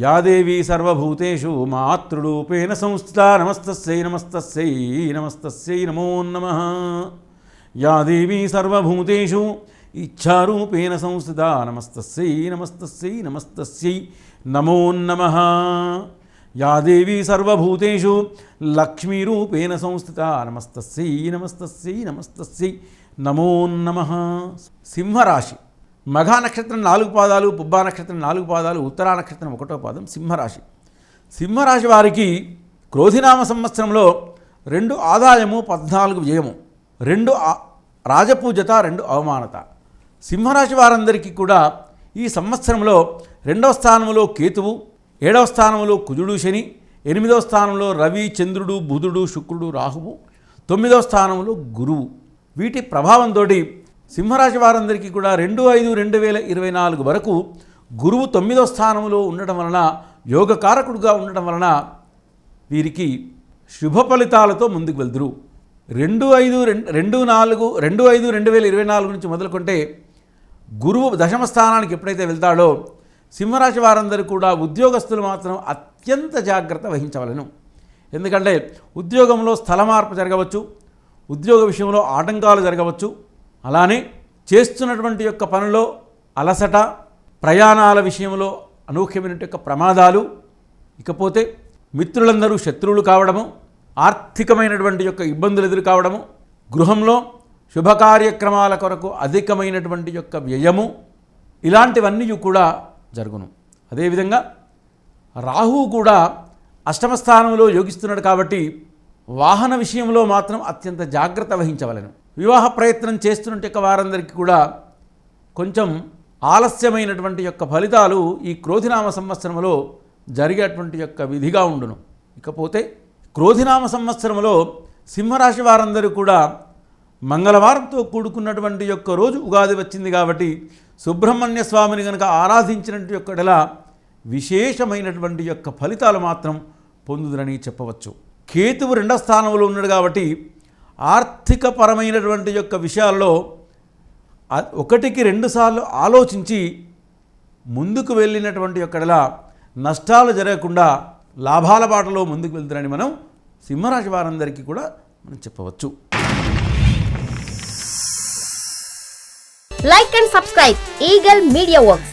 Yeah దేవీ సర్వభూతేషు మాతృరూపేణ సంస్థితా నమస్తస్యై నమస్తస్యై నమస్తస్యై నమో నమః. యా దేవీ సర్వభూతేషు ఇచ్ఛారూపేణ సంస్థితా నమస్తస్యై నమస్తస్యై నమస్తస్యై నమో నమః. యా దేవీ సర్వభూతేషు లక్ష్మీరూపేణ సంస్థితా నమస్తస్యై నమస్తస్యై నమస్తస్యై నమో నమః. సింహరాశి. మఘా నక్షత్రం 4 పాదాలు, పుబ్బా నక్షత్రం 4 పాదాలు, ఉత్తరా నక్షత్రం 1వ పాదం సింహరాశి. సింహరాశి వారికి క్రోధినామ సంవత్సరంలో 2 ఆదాయము 14 వ్యయము, 2 రాజపూజత, 2 అవమానత. సింహరాశి వారందరికీ కూడా ఈ సంవత్సరంలో 2వ స్థానంలో కేతువు, 7వ స్థానంలో కుజుడు శని, 8వ స్థానంలో రవి చంద్రుడు బుధుడు శుక్రుడు రాహువు, 9వ స్థానంలో గురువు. వీటి ప్రభావంతో సింహరాశి వారందరికీ కూడా 2/5/2024 వరకు గురువు 9వ స్థానంలో ఉండటం వలన, యోగకారకుడుగా ఉండటం వలన వీరికి శుభ ఫలితాలతో ముందుకు వెళ్తురు. 2/5/2024 నుంచి మొదలుకుంటే గురువు దశమ స్థానానికి ఎప్పుడైతే వెళ్తాడో సింహరాశి వారందరూ కూడా ఉద్యోగస్తులు మాత్రం అత్యంత జాగ్రత్త వహించవలను. ఎందుకంటే ఉద్యోగంలో స్థల మార్పు జరగవచ్చు, ఉద్యోగ విషయంలో ఆటంకాలు జరగవచ్చు, అలానే చేస్తున్నటువంటి యొక్క పనుల్లో అలసట, ప్రయాణాల విషయంలో అనూహ్యమైన యొక్క ప్రమాదాలు, ఇకపోతే మిత్రులందరూ శత్రువులు కావడము, ఆర్థికమైనటువంటి యొక్క ఇబ్బందులు ఎదురు కావడము, గృహంలో శుభకార్యక్రమాల కొరకు అధికమైనటువంటి యొక్క వ్యయము, ఇలాంటివన్నీ కూడా జరుగును. అదేవిధంగా రాహువు కూడా అష్టమ స్థానంలో యోగిస్తున్నాడు కాబట్టి వాహన విషయంలో మాత్రం అత్యంత జాగ్రత్త వహించవలను. వివాహ ప్రయత్నం చేస్తున్నట్టు వారందరికీ కూడా కొంచెం ఆలస్యమైనటువంటి యొక్క ఫలితాలు ఈ క్రోధినామ సంవత్సరంలో జరిగేటువంటి యొక్క విధిగా ఉండును. ఇకపోతే క్రోధినామ సంవత్సరంలో సింహరాశి వారందరూ కూడా మంగళవారంతో కూడుకున్నటువంటి యొక్క రోజు ఉగాది వచ్చింది కాబట్టి సుబ్రహ్మణ్య స్వామిని కనుక ఆరాధించినట్టు యొక్కడలా విశేషమైనటువంటి యొక్క ఫలితాలు మాత్రం పొందుదురని చెప్పవచ్చు. కేతువు 2వ స్థానంలో ఉన్నాడు కాబట్టి ఆర్థికపరమైనటువంటి యొక్క విషయాల్లో 1కి 2 సార్లు ఆలోచించి ముందుకు వెళ్ళినటువంటి యొక్కడలా నష్టాలు జరగకుండా లాభాల బాటలో ముందుకు వెళ్తారని మనం సింహరాశి వారందరికీ కూడా మనం చెప్పవచ్చు. Like and subscribe Eagle Media Works.